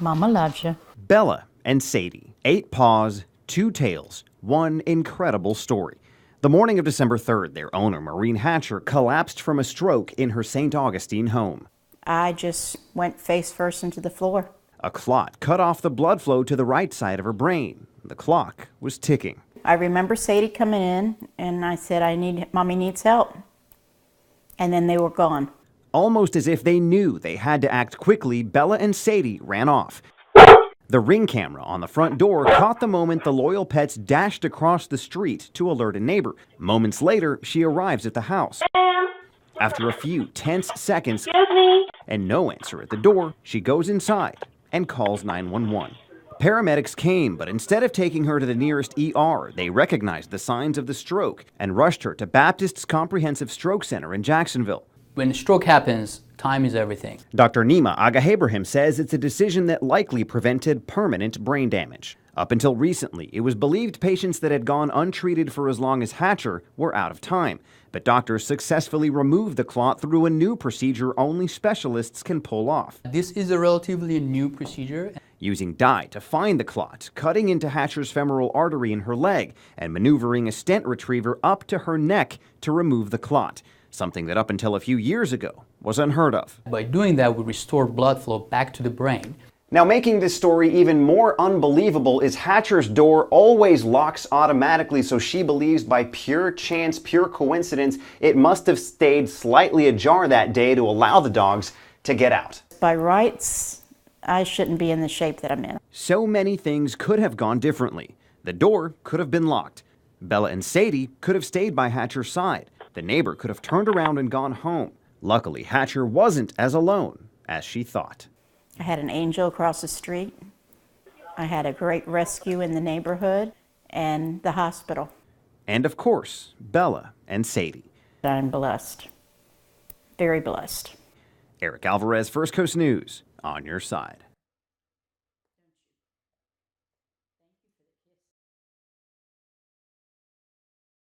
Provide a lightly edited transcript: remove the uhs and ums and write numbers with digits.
Mama loves you. Bella and Sadie, 8 paws, 2 tails, one incredible story. The morning of December 3rd, their owner, Maureen Hatcher, collapsed from a stroke in her St. Augustine home. I just went face first into the floor. A clot cut off the blood flow to the right side of her brain. The clock was ticking. I remember Sadie coming in, and I said, Mommy needs help. And then they were gone. Almost as if they knew they had to act quickly, Bella and Sadie ran off. The Ring camera on the front door caught the moment the loyal pets dashed across the street to alert a neighbor. Moments later, she arrives at the house. After a few tense seconds and no answer at the door, she goes inside and calls 911. Paramedics came, but instead of taking her to the nearest ER, they recognized the signs of the stroke and rushed her to Baptist's Comprehensive Stroke Center in Jacksonville. When a stroke happens, time is everything. Dr. Nima Agahabrahim says it's a decision that likely prevented permanent brain damage. Up until recently, it was believed patients that had gone untreated for as long as Hatcher were out of time. But doctors successfully removed the clot through a new procedure only specialists can pull off. This is a relatively new procedure. Using dye to find the clot, cutting into Hatcher's femoral artery in her leg, and maneuvering a stent retriever up to her neck to remove the clot. Something that up until a few years ago was unheard of. By doing that, we restore blood flow back to the brain. Now, making this story even more unbelievable is Hatcher's door always locks automatically, so she believes by pure chance, pure coincidence, it must have stayed slightly ajar that day to allow the dogs to get out. By rights, I shouldn't be in the shape that I'm in. So many things could have gone differently. The door could have been locked. Bella and Sadie could have stayed by Hatcher's side. The neighbor could have turned around and gone home. Luckily, Hatcher wasn't as alone as she thought. I had an angel across the street. I had a great rescue in the neighborhood and the hospital. And of course, Bella and Sadie. I'm blessed. Very blessed. Eric Alvarez, First Coast News, on your side.